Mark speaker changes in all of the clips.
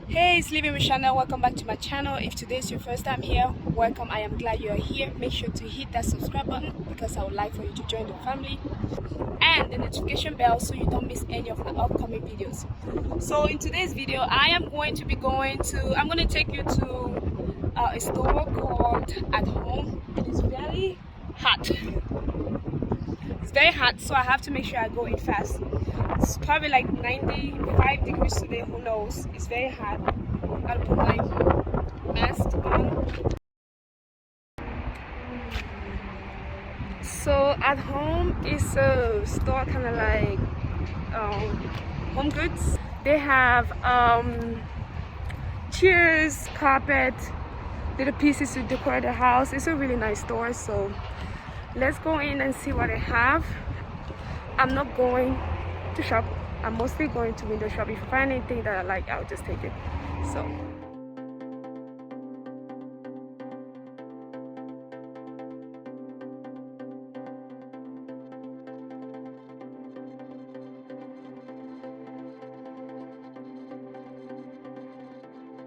Speaker 1: Hey, it's Living with Chanel. Welcome back to my channel. If today is your first time here, welcome. I am glad you are here. Make sure to hit that subscribe button because I would like for you to join the family and the notification bell so you don't miss any of my upcoming videos. So in today's video, I'm going to take you to a store called At Home. It is very hot. It's very hot, so I have to make sure I go in fast. It's probably like 95 degrees today, who knows. It's very hot. Gotta put my mask on. So At Home is a store kind of like home goods. They have chairs, carpet, little pieces to decorate the house. It's a really nice store, so let's go in and see what they have. I'm not going to shop. I'm mostly going to window shop. If I find anything that I like, I'll just take it. So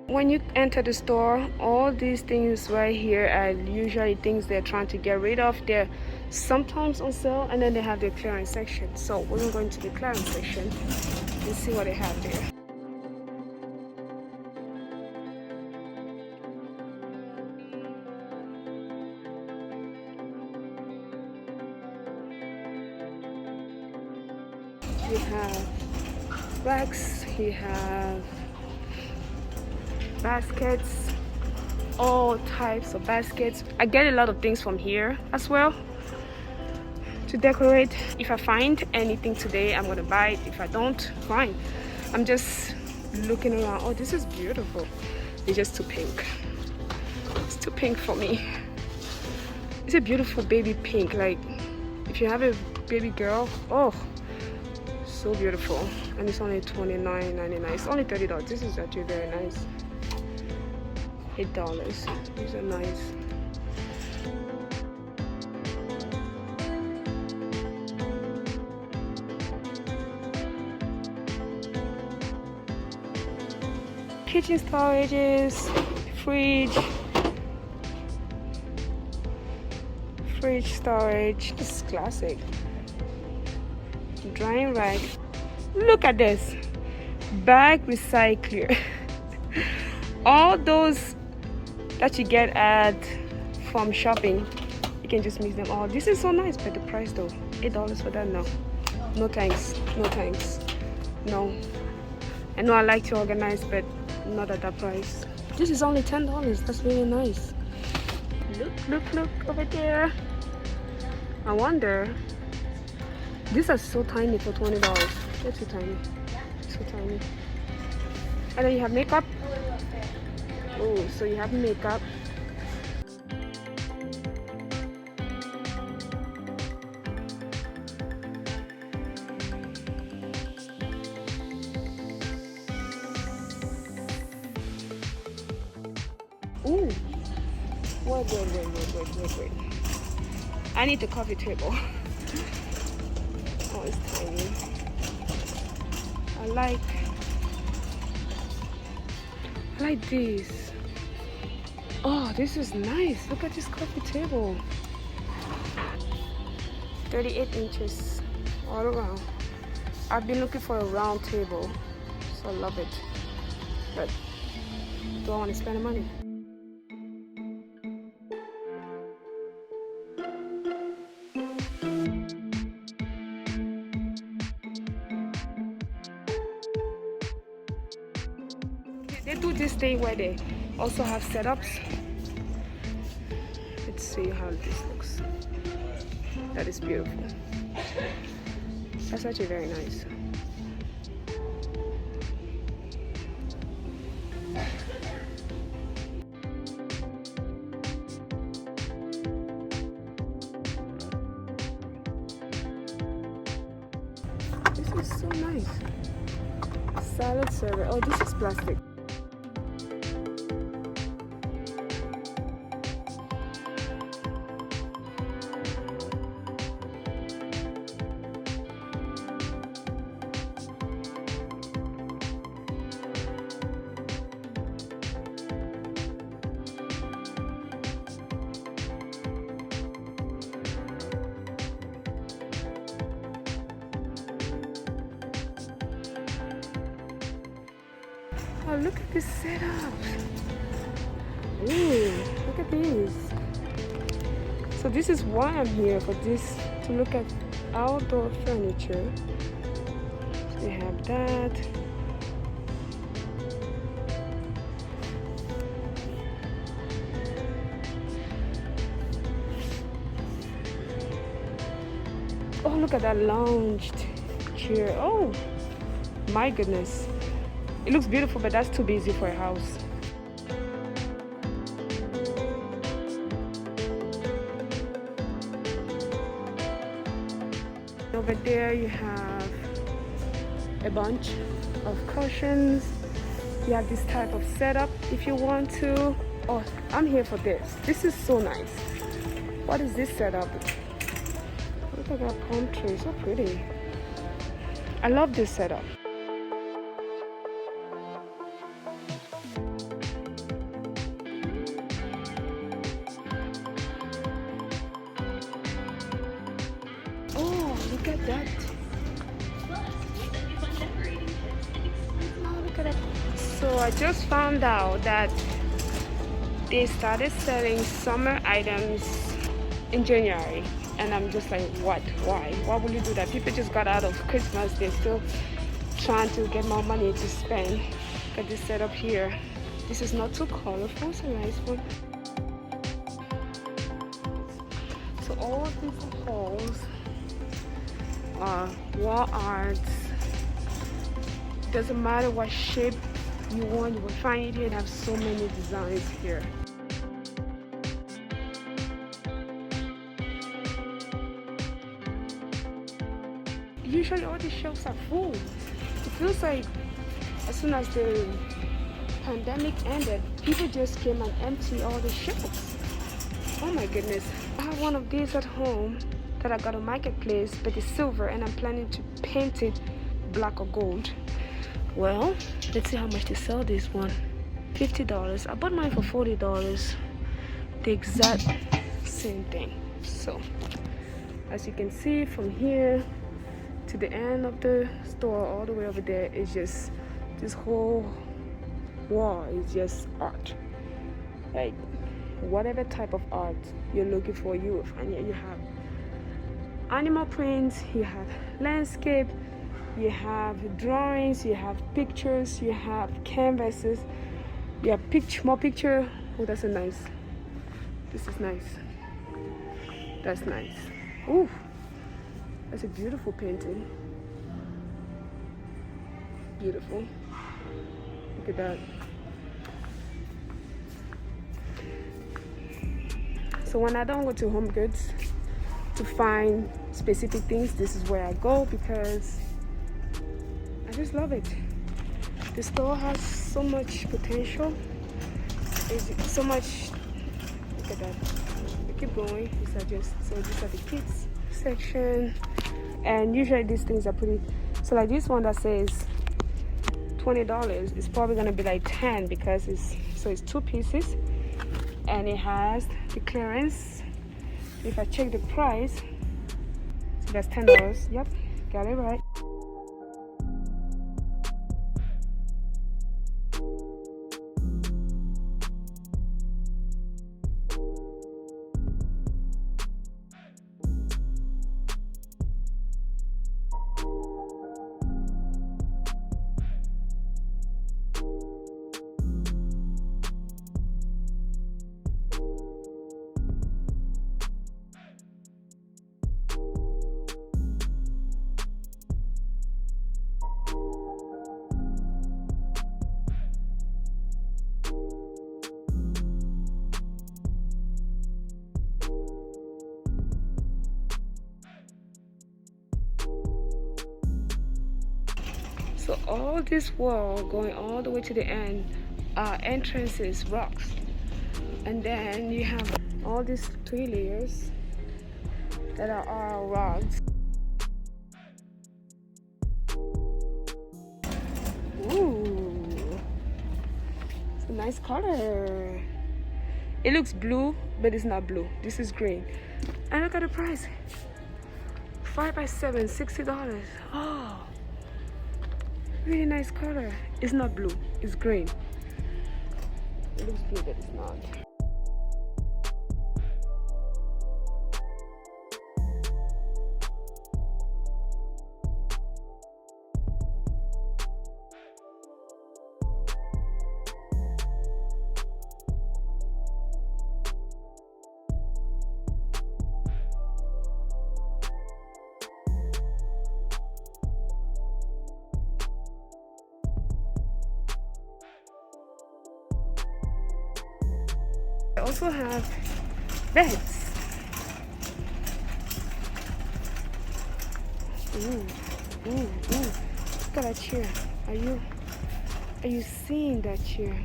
Speaker 1: when you enter the store, all these things right here are usually things they're trying to get rid of. They're sometimes on sale, and then they have their clearance section. So we're gonna go into the clearance section and see what they have there. You have racks, you have baskets, all types of baskets. I get a lot of things from here as well to decorate. If I find anything today, I'm gonna buy it. If I don't, fine. I'm just looking around. Oh, this is beautiful. It's just too pink. It's too pink for me. It's a beautiful baby pink. Like if you have a baby girl, oh, so beautiful. And it's only $29.99. It's only $30. This is actually very nice. $8. These are nice. Kitchen storages, fridge storage. This is classic. Drying rack. Look at this. Bag recycler. All those that you get from shopping, you can just mix them all. This is so nice, but the price though, $8 for that? No thanks, no thanks, no. I know I like to organize, but not at that price. This is only $10. That's really nice. Look over there. I wonder, these are so tiny for $20. They're too tiny, so tiny. And then you have makeup. Oh, so you have makeup. Ooh, wait. I need the coffee table. Oh, it's tiny. I like this. Oh, this is nice. Look at this coffee table. 38 inches all around. I've been looking for a round table, so I love it. But do I want to spend the money? They do this thing where they also have setups. Let's see how this looks. That is beautiful. That's actually very nice. This is so nice. Salad server. Oh, this is plastic. Oh, look at this setup. Ooh, look at this. So this is why I'm here, for this, to look at outdoor furniture. So we have that. Oh, look at that lounged chair. Oh my goodness. It looks beautiful, but that's too busy for a house. Over there you have a bunch of cushions. You have this type of setup if you want to. Oh, I'm here for this. This is so nice. What is this setup? Look at that palm tree, so pretty. I love this setup. Oh, look at that. Oh, look at that. So I just found out that they started selling summer items in January. And I'm just like, what? Why? Why would you do that? People just got out of Christmas. They're still trying to get more money to spend. Look at this setup here. This is not too colorful. It's a nice one. So all of these halls are wall arts. Doesn't matter what shape you want, you will find it here. They have so many designs here. Usually all the shelves are full. It feels like as soon as the pandemic ended, people just came and emptied all the shelves. Oh my goodness. I have one of these at home that I got on Marketplace, but it's silver, and I'm planning to paint it black or gold. Well, let's see how much they sell this one. $50. I bought mine for $40. The exact same thing. So as you can see from here to the end of the store, all the way over there, is just, this whole wall is just art. Like whatever type of art you're looking for, you will find here. You have animal prints, you have landscape, you have drawings, you have pictures, you have canvases, you have more picture. Oh, that's a nice. This is nice. That's nice. Ooh. That's a beautiful painting. Beautiful. Look at that. So when I don't go to Home Goods to find specific things, this is where I go because I just love it. The store has so much potential. It's so much. Look at that. We keep going. So these are the kids section. And usually these things are pretty, so like this one that says $20 is probably gonna be like 10 because it's 2 pieces and it has the clearance. If I check the price, so that's $10. Yep, got it right. So all this wall going all the way to the end are entrances, rocks, and then you have all these 3 layers that are all rods. Ooh, it's a nice color. It looks blue, but it's not blue. This is green. And look at the price. 5x7, $60. Oh. Really nice color. It's not blue, it's green. It looks blue, but it's not. I also have beds. Look at that chair. Are you seeing that chair?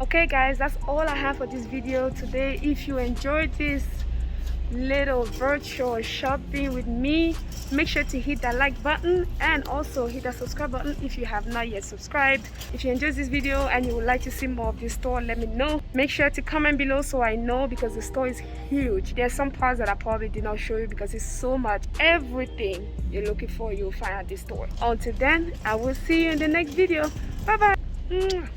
Speaker 1: Okay guys, that's all I have for this video today. If you enjoyed this little virtual shopping with me, make sure to hit that like button and also hit that subscribe button if you have not yet subscribed. If you enjoyed this video and you would like to see more of this store, let me know. Make sure to comment below so I know, because the store is huge. There's some parts that I probably did not show you because it's so much. Everything you're looking for, you'll find at this store. Until then, I will see you in the next video. Bye bye.